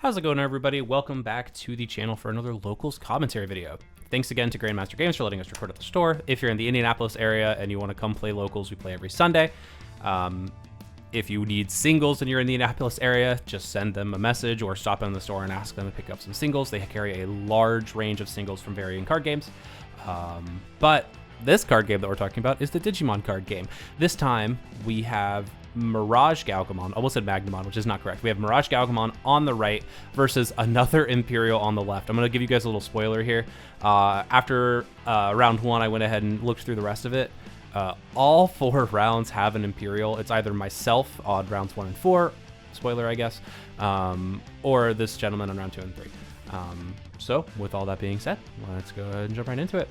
How's it going, everybody? Welcome back to the channel for another locals commentary video. Thanks again to Grandmaster Games for letting us record at the store. If you're in the Indianapolis area and you want to come play locals, we play every Sunday. If you need singles and you're in the Indianapolis area, just send them a message or stop in the store and ask them to pick up some singles. They carry a large range of singles from varying card games. But this card game that we're talking about is the Digimon card game. This time we have MirageGaogamon, almost said Magnamon, which is not correct. We have MirageGaogamon on the right versus another Imperial on the left. I'm going to give you guys a little spoiler here. After round one, I went ahead and looked through the rest of it. All 4 rounds have an Imperial. It's either myself on rounds 1 and 4, spoiler I guess, or this gentleman on round 2 and 3. So with all that being said, let's go ahead and jump right into it.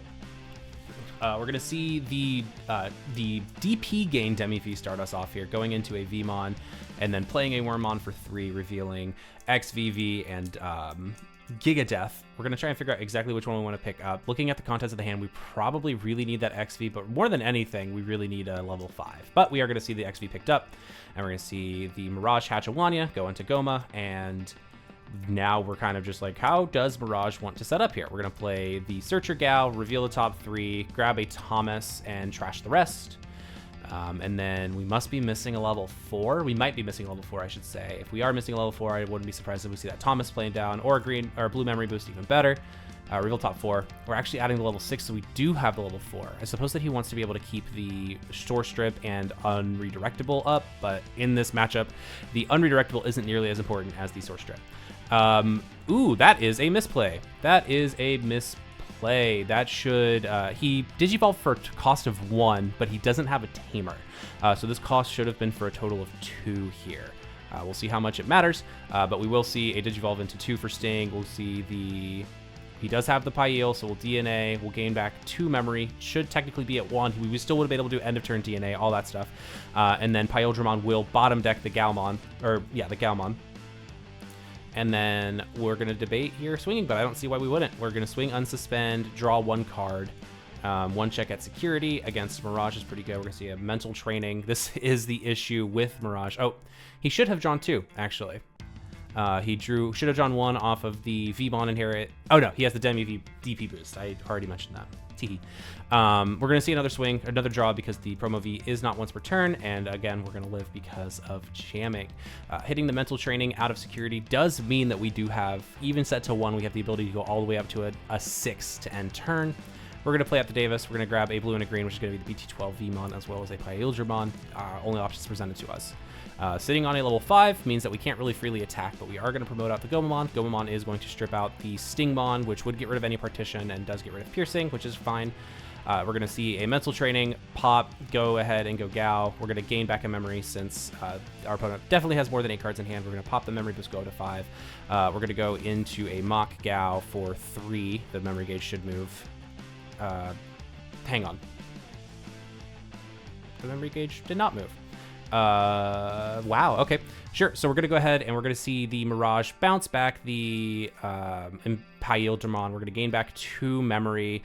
We're going to see the DP gain Demi-V start us off here, going into a Vmon, and then playing a Wormmon for 3, revealing XVV and Giga Death. We're going to try and figure out exactly which one we want to pick up. Looking at the contents of the hand, we probably really need that XV, but more than anything, we really need a level 5. But we are going to see the XV picked up, and we're going to see the Mirage Hachiwania go into Goma, and now we're kind of just like, how does Mirage want to set up here? We're going to play the Searcher Gal, reveal the top 3, grab a Thomas, and trash the rest. And then we must be missing a level 4. We might be missing a level 4, I should say. If we are missing a level 4, I wouldn't be surprised if we see that Thomas playing down, or a green or a blue memory boost, even better. Reveal top 4. We're actually adding the level 6, so we do have the level 4. I suppose that he wants to be able to keep the Store Strip and Unredirectable up, but in this matchup, the Unredirectable isn't nearly as important as the Store Strip. Ooh, that is a misplay. That is a misplay. That should, he Digivolve for a cost of 1, but he doesn't have a Tamer. So this cost should have been for a total of 2 here. We'll see how much it matters, but we will see a Digivolve into 2 for Sting. We'll see he does have the Pail, so we'll DNA. We'll gain back 2 memory. Should technically be at 1. We still would have been able to do end of turn DNA, all that stuff. And then Imperialdramon will bottom deck the Galmon, the Galmon. And then we're going to debate here swinging, but I don't see why we wouldn't. We're going to swing unsuspend, draw 1 card. 1 check at security against Mirage is pretty good. We're going to see a mental training. This is the issue with Mirage. Oh, he should have drawn 2, actually. He should have drawn 1 off of the Vmon inherit. Oh no, he has the Demi-V DP boost. I already mentioned that. Teehee. We're going to see another swing, another draw because the promo V is not once per turn, and again, we're going to live because of jamming. Hitting the mental training out of security does mean that we do have, even set to 1, we have the ability to go all the way up to a 6 to end turn. We're going to play out the Davis. We're going to grab a blue and a green, which is going to be the BT12 Vmon as well as a Imperialdramon. Only options presented to us. Sitting on a level 5 means that we can't really freely attack, but we are going to promote out the Gomamon. Gomamon is going to strip out the Stingmon, which would get rid of any partition and does get rid of piercing, which is fine. We're going to see a mental training, pop, go ahead and go Gao. We're going to gain back a memory since our opponent definitely has more than 8 cards in hand. We're going to pop the memory boost, go to 5. We're going to go into a mock Gao for 3. The memory gauge should move. Hang on. The memory gauge did not move. Wow, okay, sure. So we're gonna go ahead and we're gonna see the Mirage bounce back the Imperialdramon. We're gonna gain back 2 memory.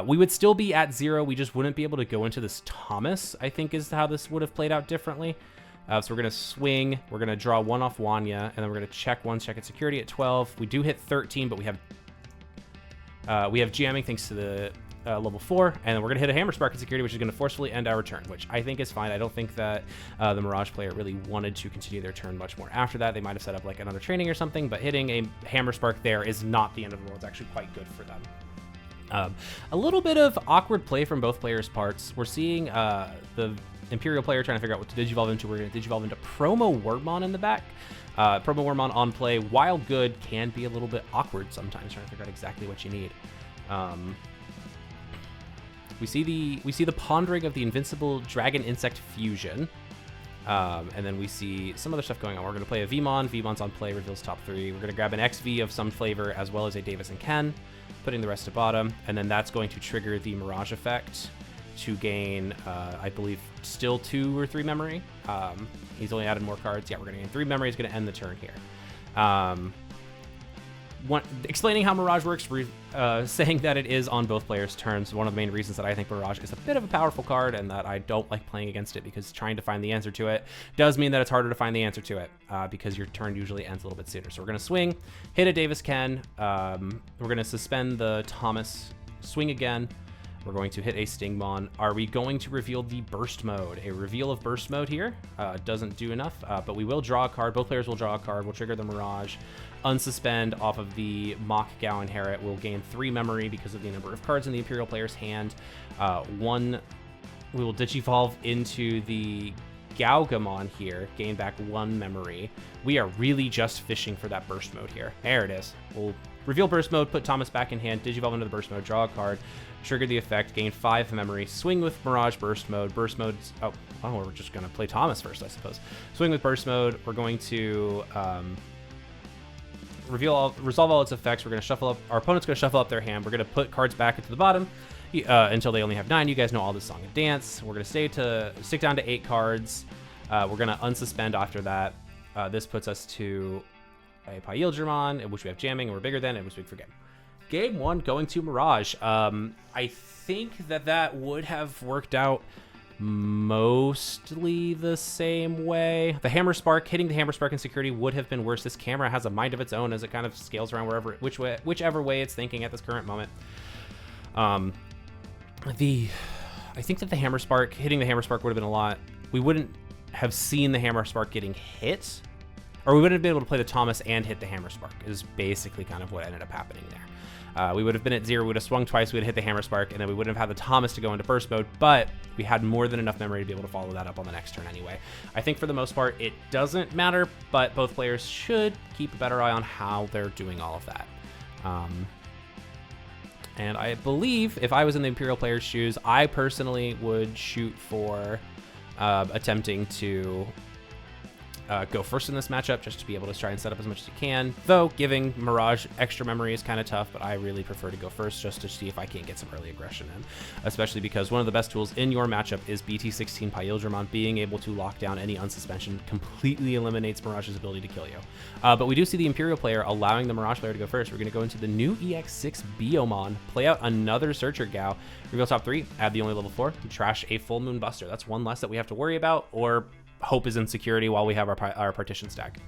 We would still be at 0. We just wouldn't be able to go into this Thomas, I think is how this would have played out differently. So we're gonna swing, we're gonna draw 1 off Wanya, and then we're gonna check 1 check at security at 12. We do hit 13, but we have jamming thanks to the level 4, and then we're gonna hit a Hammer Spark at security, which is gonna forcefully end our turn, which I think is fine. I don't think that the Mirage player really wanted to continue their turn much more after that. They might have set up like another training or something, but hitting a Hammer Spark there is not the end of the world. It's actually quite good for them. A little bit of awkward play from both players' parts. We're seeing the Imperial player trying to figure out what to Digivolve into. We're gonna Digivolve into Promo Wormmon in the back. Promo Wormmon on play, while good, can be a little bit awkward sometimes, trying to figure out exactly what you need. We see the pondering of the Invincible Dragon Insect Fusion, and then we see some other stuff going on. We're going to play a Vmon. Vmon's on play, reveals top 3. We're going to grab an XV of some flavor as well as a Davis and Ken, putting the rest to bottom, and then that's going to trigger the Mirage effect to gain, I believe, still 2 or 3 memory. He's only added more cards. Yeah, we're going to gain 3 memory. He's going to end the turn here. explaining how Mirage works, saying that it is on both players' turns. One of the main reasons that I think Mirage is a bit of a powerful card and that I don't like playing against it, because trying to find the answer to it does mean that it's harder to find the answer to it, because your turn usually ends a little bit sooner. So we're going to swing, hit a Davis Ken. We're going to suspend the Thomas, swing again. We're going to hit a Stingmon. Are we going to reveal the burst mode? A reveal of burst mode here doesn't do enough, but we will draw a card. Both players will draw a card. We'll trigger the Mirage. Unsuspend off of the MirageGaogamon Inherit. We'll gain 3 memory because of the number of cards in the Imperial player's hand. We will Digivolve into the Gaogamon here, gain back 1 memory. We are really just fishing for that burst mode here. There it is. We'll reveal burst mode, put Thomas back in hand, Digivolve into the burst mode, draw a card, trigger the effect, gain 5 memory, swing with Mirage burst mode. Burst mode's, we're just going to play Thomas first, I suppose. Swing with burst mode. We're going to resolve all its effects. We're going to shuffle up, our opponent's going to shuffle up their hand. We're going to put cards back into the bottom until they only have 9. You guys know all this song and dance. We're going to stick down to 8 cards. We're going to unsuspend after that. This puts us to a Imperialdramon, in which we have jamming, and we're bigger than, and was big for game. Game 1 going to Mirage. I think that would have worked out mostly the same way. The Hammer Spark, hitting the Hammer Spark in security would have been worse. This camera has a mind of its own as it kind of scales around whichever way it's thinking at this current moment. I think that the Hammer Spark, hitting the Hammer Spark would have been a lot. We wouldn't have seen the Hammer Spark getting hit, or we wouldn't have been able to play the Thomas and hit the Hammer Spark, is basically kind of what ended up happening there. We would have been at 0, we would have swung twice, we would have hit the Hammer Spark, and then we wouldn't have had the Thomas to go into burst mode, but we had more than enough memory to be able to follow that up on the next turn anyway. I think for the most part, it doesn't matter, but both players should keep a better eye on how they're doing all of that. And I believe if I was in the Imperial player's shoes, I personally would shoot for attempting to go first in this matchup, just to be able to try and set up as much as you can. Though giving Mirage extra memory is kind of tough, but I really prefer to go first just to see if I can't get some early aggression in, especially because one of the best tools in your matchup is BT16 Imperialdramon. Being able to lock down any unsuspension completely eliminates Mirage's ability to kill you. But we do see the Imperial player allowing the Mirage player to go first. We're going to go into the new EX6 Biomon, play out another Searcher Gao, reveal top 3, add the only level 4, trash a Full Moon Buster. That's one less that we have to worry about, or hope is in security while we have our partition stack.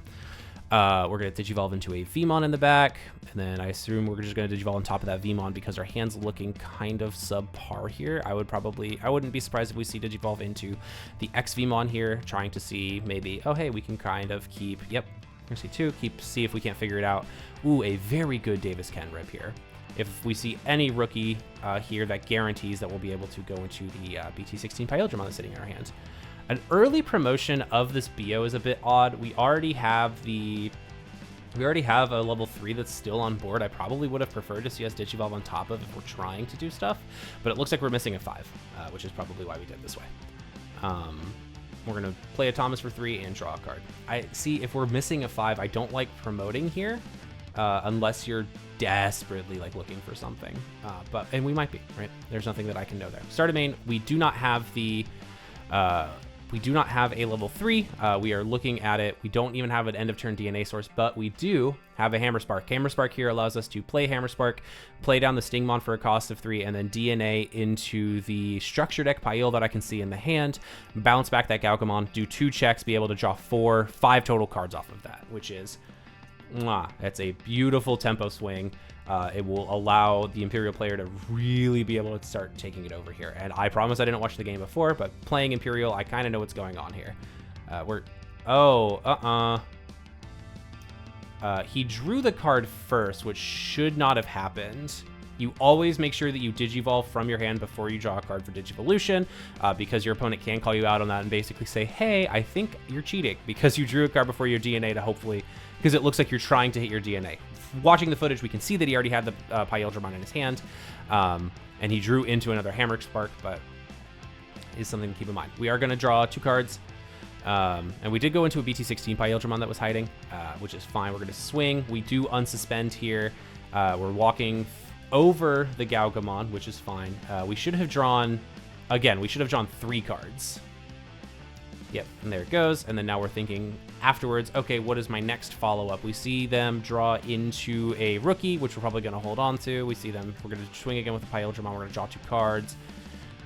We're going to Digivolve into a Vmon in the back, and then I assume we're just going to Digivolve on top of that Vmon because our hand's looking kind of subpar here. I wouldn't be surprised if we see Digivolve into the X Vmon here, trying to see maybe, oh hey, we can kind of keep, yep, we're going to see 2, see if we can't figure it out. Ooh, a very good Davis Ken rip here. If we see any rookie here, that guarantees that we'll be able to go into the BT16 Imperialdramon that's sitting in our hands. An early promotion of this Bio is a bit odd. We already have a level 3 that's still on board. I probably would have preferred to see us Digivolve on top of if we're trying to do stuff, but it looks like we're missing a 5, which is probably why we did it this way. We're going to play a Thomas for 3 and draw a card. I see if we're missing a 5, I don't like promoting here, unless you're desperately like looking for something. And we might be, right? There's nothing that I can know there. Started main, we do not have the we do not have a level 3. We are looking at it. We don't even have an end of turn DNA source, but we do have a Hammer Spark. Hammer Spark here allows us to play Hammer Spark, play down the Stingmon for a cost of 3, and then DNA into the structure deck pile that I can see in the hand, bounce back that Gaogamon, do 2 checks, be able to draw 5 total cards off of that, which is, that's a beautiful tempo swing. It will allow the Imperial player to really be able to start taking it over here. And I promise I didn't watch the game before, but playing Imperial, I kind of know what's going on here. He drew the card first, which should not have happened. You always make sure that you Digivolve from your hand before you draw a card for Digivolution, because your opponent can call you out on that and basically say, hey, I think you're cheating because you drew a card before your DNA to hopefully, because it looks like you're trying to hit your DNA. Watching the footage, we can see that he already had the Imperialdramon in his hand, and he drew into another Hammer Spark, but is something to keep in mind. We are going to draw 2 cards, and we did go into a BT16 Imperialdramon that was hiding, which is fine. We're going to swing. We do unsuspend here. We're walking over the Gaogamon, which is fine. We should have drawn, again, 3 cards. Yep, and there it goes. And then now we're thinking afterwards, okay, what is my next follow-up? We see them draw into a rookie, which we're probably going to hold on to. We see them, we're going to swing again with the Imperialdramon. We're going to draw 2 cards.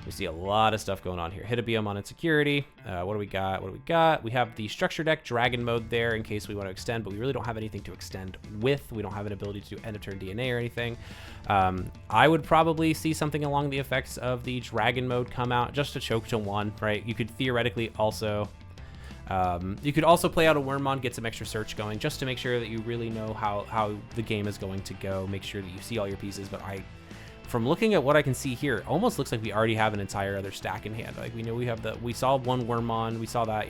We see a lot of stuff going on here. Hit a BM on insecurity. What do we got? What do we got? We have the structure deck dragon mode there in case we want to extend, but we really don't have anything to extend with. We don't have an ability to do end of turn DNA or anything. I would probably see something along the effects of the dragon mode come out just to choke to 1, right? You could theoretically also play out a Wormmon, get some extra search going just to make sure that you really know how the game is going to go. Make sure that you see all your pieces, but from looking at what I can see here, it almost looks like we already have an entire other stack in hand. Like we know we saw 1 Wormmon, we saw that.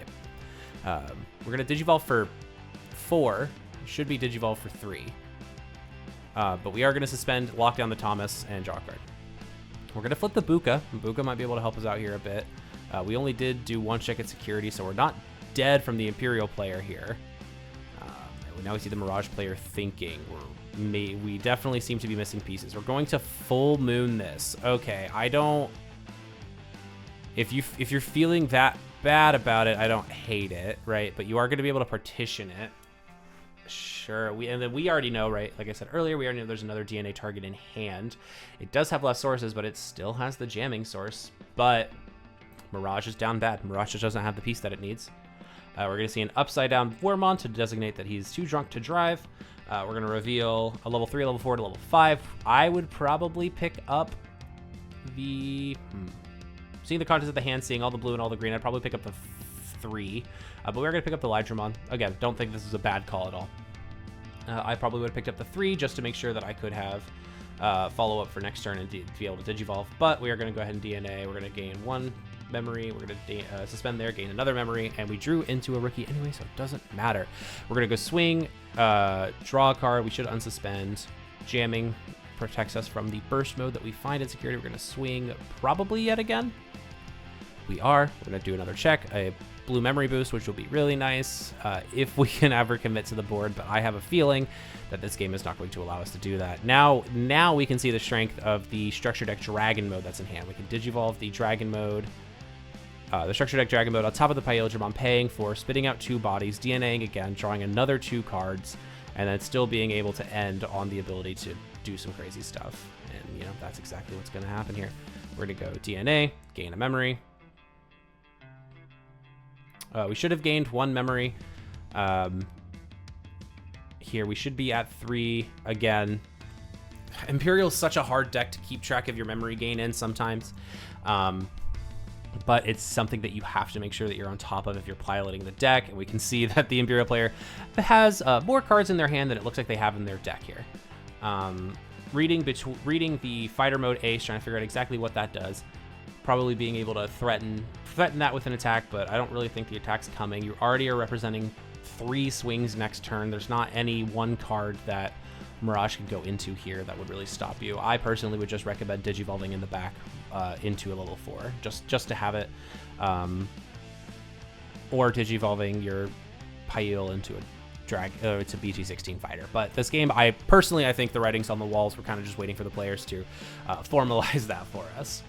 Yeah. We're gonna Digivolve for 4. Should be Digivolve for 3. But we are gonna suspend, lock down the Thomas, and draw a card. We're gonna flip the Buka. Buka might be able to help us out here a bit. We only did do 1 check at security, so we're not dead from the Imperial player here. Now we see the Mirage player thinking. We definitely seem to be missing pieces. We're going to full moon this. Okay, I don't... If you're feeling that bad about it, I don't hate it, right? But you are going to be able to partition it. Sure. And then we already know, right? Like I said earlier, we already know there's another DNA target in hand. It does have less sources, but it still has the jamming source. But Mirage is down bad. Mirage just doesn't have the piece that it needs. We're going to see an upside down Wormmon to designate that he's too drunk to drive. We're going to reveal a level 3, level 4 to level 5. I would probably pick up the... Seeing the contents of the hand, seeing all the blue and all the green, I'd probably pick up the 3. But we're going to pick up the Lydramon. Again, don't think this is a bad call at all. I probably would have picked up the 3 just to make sure that I could have follow-up for next turn and be able to Digivolve. But we are going to go ahead and DNA. We're going to gain 1 memory. We're going to suspend there, gain another memory, and we drew into a rookie anyway, so it doesn't matter. We're going to go swing, draw a card. We should unsuspend. Jamming protects us from the burst mode that we find in security. We're going to swing probably yet again. We are. We're going to do another check, a blue memory boost, which will be really nice if we can ever commit to the board, but I have a feeling that this game is not going to allow us to do that. Now we can see the strength of the structure deck dragon mode that's in hand. We can Digivolve the dragon mode, the structure deck dragon mode on top of the Imperialdramon, paying for spitting out 2 bodies, DNAing again, drawing another 2 cards, and then still being able to end on the ability to do some crazy stuff. And, you know, that's exactly what's going to happen here. We're going to go DNA, gain a memory. We should have gained 1 memory. Here, we should be at 3 again. Imperial's such a hard deck to keep track of your memory gain in sometimes. But it's something that you have to make sure that you're on top of if you're piloting the deck. And we can see that the Imperial player has more cards in their hand than it looks like they have in their deck here. Reading the fighter mode ace, trying to figure out exactly what that does. Probably being able to threaten that with an attack, but I don't really think the attack's coming. You already are representing 3 swings next turn. There's not any 1 card that Mirage can go into here that would really stop you. I personally would just recommend Digivolving in the back into a level 4, just to have it, or Digivolving your Pyle into a it's a BT16 fighter. But this game, I think the writing's on the walls. We're kind of just waiting for the players to formalize that for us.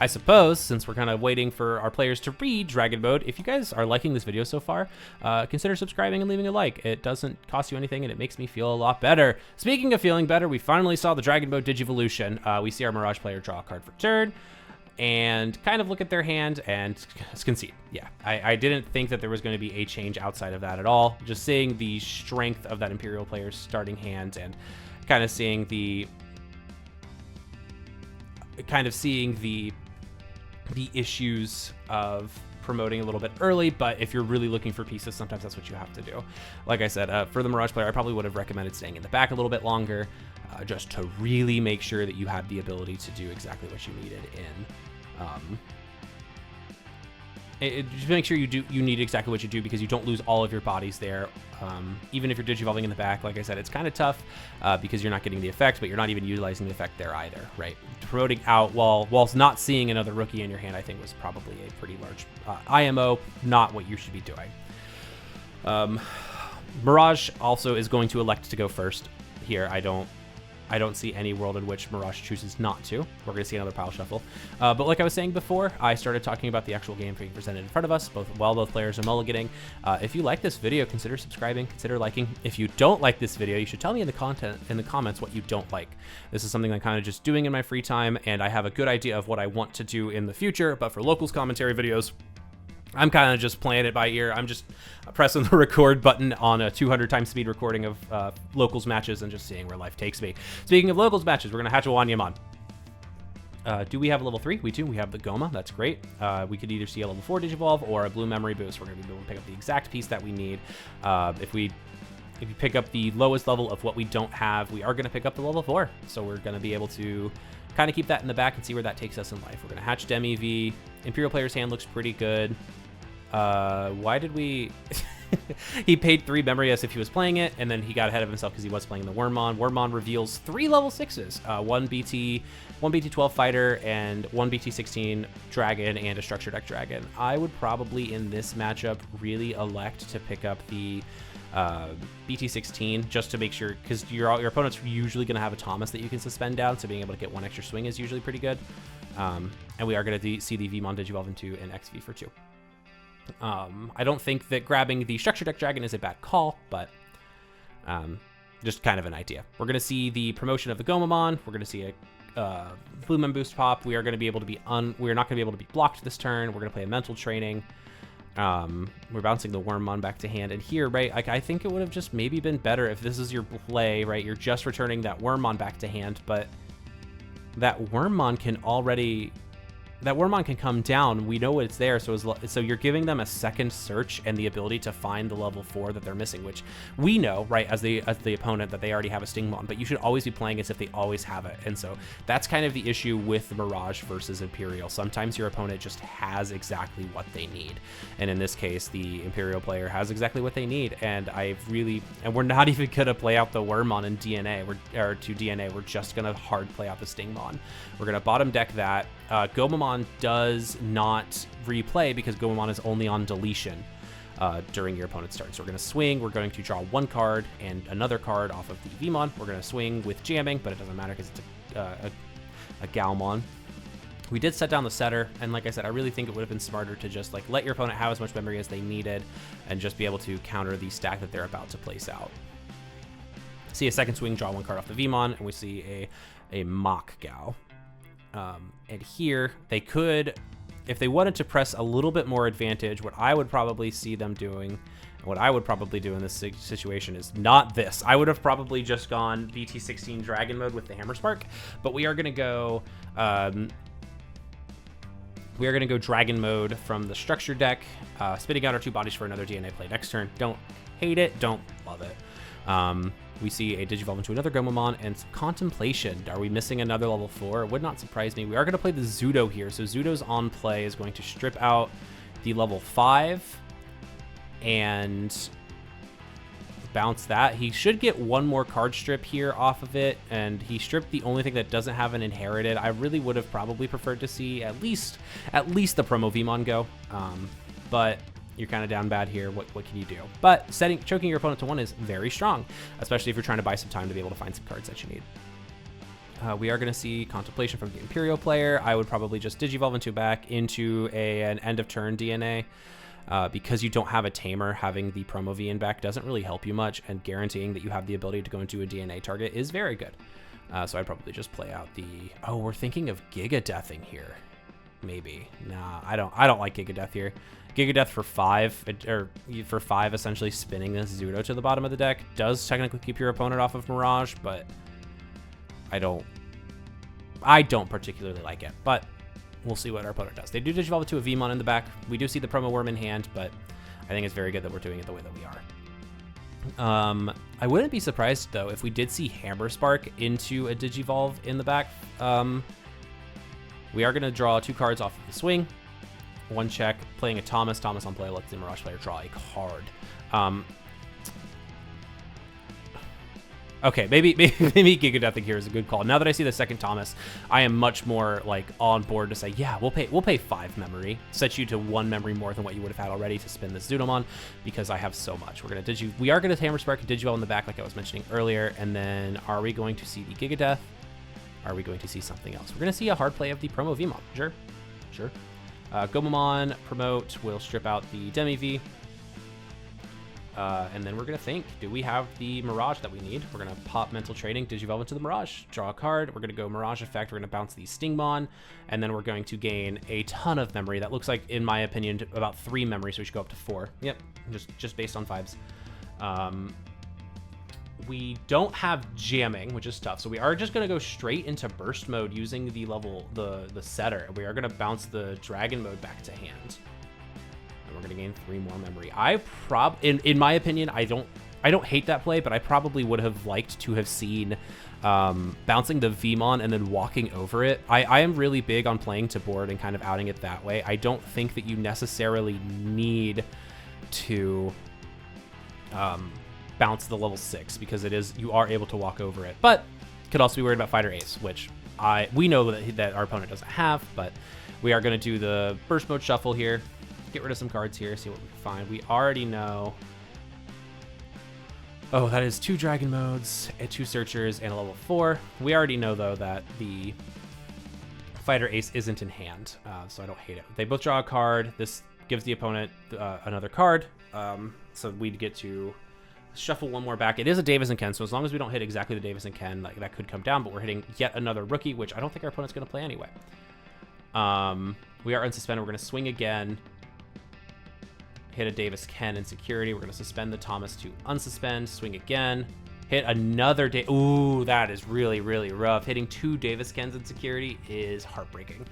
I suppose, since we're kind of waiting for our players to read Dragon Mode, if you guys are liking this video so far, consider subscribing and leaving a like. It doesn't cost you anything, and it makes me feel a lot better. Speaking of feeling better, we finally saw the Dragon Mode Digivolution. We see our Mirage player draw a card for turn, and kind of look at their hand and concede. Yeah, I didn't think that there was going to be a change outside of that at all. Just seeing the strength of that Imperial player's starting hand and kind of seeing the issues of promoting a little bit early, but if you're really looking for pieces, sometimes that's what you have to do. Like I said, for the Mirage player, I probably would have recommended staying in the back a little bit longer, just to really make sure that you had the ability to do exactly what you needed just make sure you need exactly what you do, because you don't lose all of your bodies there. Even if you're Digivolving in the back, like I said, it's kind of tough because you're not getting the effect, but you're not even utilizing the effect there either, right? Promoting out whilst not seeing another rookie in your hand, I think was probably a pretty large IMO, not what you should be doing. Mirage also is going to elect to go first here. I don't see any world in which Mirage chooses not to. We're going to see another pile shuffle. But like I was saying before, I started talking about the actual game being presented in front of us, while both players are mulliganing. If you like this video, consider subscribing, consider liking. If you don't like this video, you should tell me in the comments what you don't like. This is something I'm kind of just doing in my free time, and I have a good idea of what I want to do in the future, but for locals commentary videos, I'm kind of just playing it by ear. I'm just pressing the record button on a 200 times speed recording of locals matches and just seeing where life takes me. Speaking of locals matches, we're going to hatch a Wanyamon. Do we have a level 3? We do. We have the Goma. That's great. We could either see a level 4 Digivolve or a blue memory boost. We're going to be able to pick up the exact piece that we need. If you pick up the lowest level of what we don't have, we are going to pick up the level 4. So we're going to be able to kind of keep that in the back and see where that takes us in life. We're going to hatch Demi V. Imperial player's hand looks pretty good. Why did we... He paid 3 memory as if he was playing it, and then he got ahead of himself because he was playing the Wormmon. Wormmon reveals 3 level 6s, one BT12 fighter, and one BT16 dragon, and a structure deck dragon. I would probably, in this matchup, really elect to pick up the BT16 just to make sure, because your opponent's usually going to have a Thomas that you can suspend down, so being able to get 1 extra swing is usually pretty good. And we are going to see the Vmon Digivolve into an XV for 2. I don't think that grabbing the structure deck dragon is a bad call, but just kind of an idea. We're going to see the promotion of the Gomamon. We're going to see a blue mem boost pop. We are going to be able to be we're not going to be able to be blocked this turn. We're going to play a mental training. We're bouncing the Wormmon back to hand, and here, right, like, I think it would have just maybe been better if this is your play, right? You're just returning that Wormmon back to hand, but that Wormmon can already... That Wormmon can come down. We know it's there, so you're giving them a second search and the ability to find the level 4 that they're missing, which we know, right, as the opponent, that they already have a Stingmon, but you should always be playing as if they always have it. And so that's kind of the issue with Mirage versus Imperial. Sometimes your opponent just has exactly what they need, and in this case, the Imperial player has exactly what they need. And we're not even gonna play out the Wormmon in DNA. We're just gonna hard play out the Stingmon. We're gonna bottom deck that. Gomamon does not replay because Gomamon is only on deletion during your opponent's turn. So we're going to swing. We're going to draw 1 card and another card off of the Vmon. We're going to swing with jamming, but it doesn't matter because it's a Galmon. We did set down the setter, and like I said, I really think it would have been smarter to just like let your opponent have as much memory as they needed and just be able to counter the stack that they're about to place out. See a second swing, draw 1 card off the Vmon, and we see a Mock Gao. And here they could, if they wanted to press a little bit more advantage, what I would probably see them doing, what I would probably do in this situation is not this. I would have probably just gone BT16 Dragon mode with the Hammer Spark, but we are going to go Dragon mode from the structure deck, spitting out our 2 bodies for another DNA play next turn. Don't hate it, don't love it. We see a Digivolve into another Gomamon and some Contemplation. Are we missing another level 4? It would not surprise me. We are going to play the Zudo here. So Zudo's on play is going to strip out the level 5 and bounce that. He should get 1 more card strip here off of it, and he stripped the only thing that doesn't have an inherited. I really would have probably preferred to see at least the promo Vmon go, but you're kind of down bad here. What can you do? But choking your opponent to 1 is very strong, especially if you're trying to buy some time to be able to find some cards that you need. We are going to see Contemplation from the Imperial player. I would probably just Digivolve into an end of turn DNA. Because you don't have a Tamer, having the promo V in back doesn't really help you much, and guaranteeing that you have the ability to go into a DNA target is very good. So I'd probably just play out the... Oh, we're thinking of Giga Deathing here. Maybe. Nah, I don't like Giga Death here. Giga Death for 5, essentially spinning this Zudo to the bottom of the deck does technically keep your opponent off of Mirage, but I don't particularly like it. But we'll see what our opponent does. They do Digivolve to a Vmon in the back. We do see the promo worm in hand, but I think it's very good that we're doing it the way that we are. I wouldn't be surprised, though, if we did see Hammer Spark into a Digivolve in the back. We are going to draw 2 cards off of the swing. 1 check, playing a Thomas on play, lets the Mirage player draw a card. Okay, maybe Gigadeathing here is a good call. Now that I see the second Thomas, I am much more like on board to say, yeah, we'll pay 5 memory, set you to 1 memory more than what you would have had already to spin this Zudomon, because I have so much. We are gonna Hammer Spark and Digivolve in the back, like I was mentioning earlier, and then are we going to see the Gigadeath? Are we going to see something else? We're gonna see a hard play of the promo Vmon. Sure. Gomamon promote will strip out the Demi V. And then we're going to think, do we have the Mirage that we need? We're going to pop Mental Trading, Digivolve into the Mirage, draw a card. We're going to go Mirage Effect. We're going to bounce the Stingmon, and then we're going to gain a ton of memory. That looks like, in my opinion, about 3 memory, so we should go up to 4. Yep, just based on vibes. We don't have jamming, which is tough, so we are just going to go straight into burst mode using the setter. We are going to bounce the Dragon mode back to hand. We're gonna gain 3 more memory. In my opinion, I don't hate that play, but I probably would have liked to have seen bouncing the Vmon and then walking over it. I am really big on playing to board and kind of outing it that way. I don't think that you necessarily need to bounce the level 6 because you are able to walk over it, but could also be worried about Fighter Ace, which we know that our opponent doesn't have. But we are going to do the burst mode shuffle here. Get rid of some cards here, see what we can find. We already know. Oh, that is 2 Dragon modes, 2 Searchers, and a level 4. We already know, though, that the Fighter Ace isn't in hand, so I don't hate it. They both draw a card. This gives the opponent another card, so we get to shuffle 1 more back. It is a Davis and Ken, so as long as we don't hit exactly the Davis and Ken, like, that could come down, but we're hitting yet another rookie, which I don't think our opponent's going to play anyway. We are unsuspended. We're going to swing again. Hit a Davis Ken in security. We're going to suspend the Thomas to unsuspend. Swing again. Hit another Ooh, that is really, really rough. Hitting 2 Davis Kens in security is heartbreaking.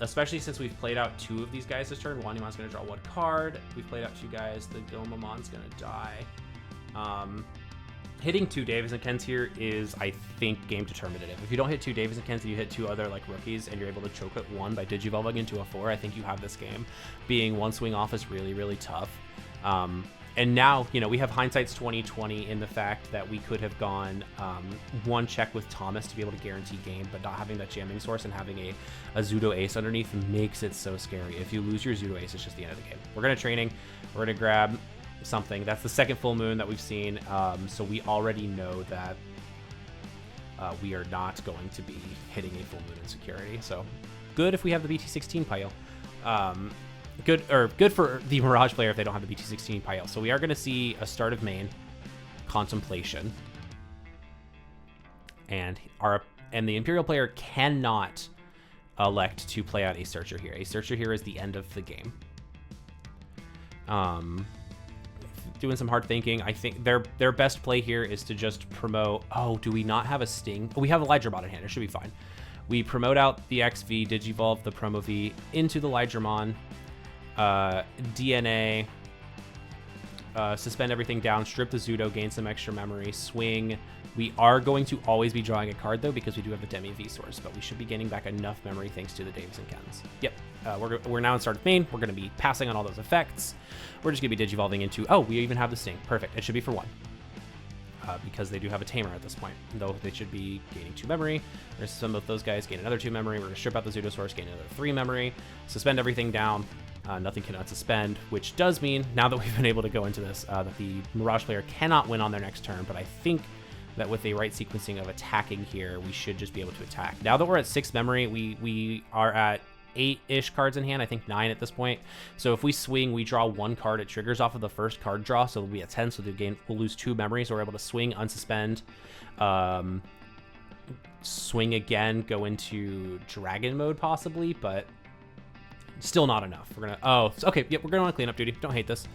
Especially since we've played out 2 of these guys this turn. Wanyumon's going to draw 1 card. We've played out 2 guys. The Gomamon's going to die. Hitting 2 Davis and Kens here is, I think, game determinative. If you don't hit 2 Davis and Kens and you hit 2 other like rookies and you're able to choke at 1 by Digivolving into a 4, I think you have this game. Being 1 swing off is really, really tough. And now, we have hindsight's 20/20 in the fact that we could have gone 1 check with Thomas to be able to guarantee game, but not having that jamming source and having a Zudo Ace underneath makes it so scary. If you lose your Zudo Ace, it's just the end of the game. We're going to training. We're going to grab something. That's the second full moon that we've seen, so we already know that we are not going to be hitting a full moon in security. So good if we have the BT16 pile. Good for the Mirage player if they don't have the BT16 pile. So we are going to see a start of main, Contemplation, and the Imperial player cannot elect to play out a Searcher here. A Searcher here is the end of the game. Doing some hard thinking. I think their best play here is to just promote. Oh, do we not have a Sting? Oh, we have EX6 in hand. It should be fine. We promote out the XV, Digivolve the Promo V into the EX6, DNA, suspend everything down, strip the Zudo, gain some extra memory, swing. We are going to always be drawing a card, though, because we do have the Demi V source, but we should be gaining back enough memory thanks to the Davis and Kens. Yep. We're now in start of main. We're going to be passing on all those effects. We're just going to be Digivolving into... Oh, we even have the Sting. Perfect. It should be for 1. Because they do have a Tamer at this point, though they should be gaining 2 memory. We're going to suspend both those guys, gain another 2 memory. We're going to strip out the Zudo source, gain another 3 memory. Suspend everything down. Nothing can unsuspend, which does mean, now that we've been able to go into this, that the Mirage player cannot win on their next turn, but I think that with the right sequencing of attacking here, we should just be able to attack. Now that we're at 6 memory, we are at 8-ish cards in hand, I think 9 at this point. So if we swing, we draw 1 card, it triggers off of the first card draw, so we'll be at 10, so we'll lose 2 memories, so we're able to swing, unsuspend, swing again, go into Dragon mode possibly, but still not enough. We're gonna... Oh, okay, yep, we're going on cleanup duty. Don't hate this.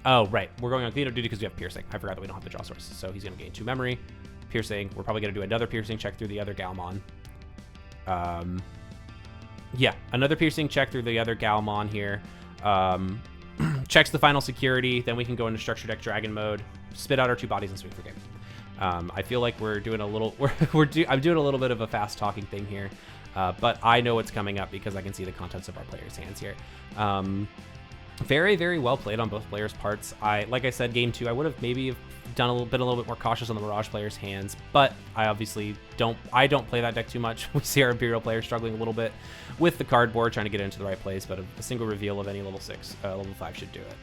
Oh, right. We're going on cleanup duty because we have Piercing. I forgot that we don't have the draw source. So he's going to gain 2 memory. Piercing. We're probably going to do another Piercing check through the other Galmon. Yeah, another Piercing check through the other Galmon here. Checks the final security. Then we can go into Structure Deck Dragon mode, spit out our 2 bodies, and swing for game. I feel like we're doing a little... I'm doing a little bit of a fast-talking thing here. But I know what's coming up because I can see the contents of our players' hands here. very, very well played on both players' parts. Like I said, game 2, I would have maybe done a little bit more cautious on the Mirage player's hands, but I obviously don't play that deck too much. We see our Imperial player struggling a little bit with the cardboard, trying to get it into the right place, but a single reveal of any level 5 should do it.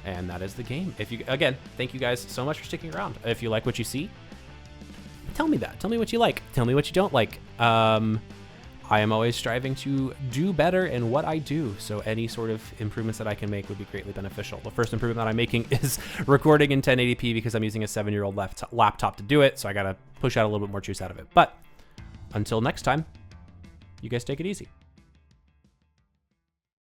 And that is the game. Again, thank you guys so much for sticking around. If you like what you see, tell me that. Tell me what you like. Tell me what you don't like. I am always striving to do better in what I do, so any sort of improvements that I can make would be greatly beneficial. The first improvement that I'm making is recording in 1080p because I'm using a 7-year-old laptop to do it, so I gotta push out a little bit more juice out of it. But until next time, you guys take it easy.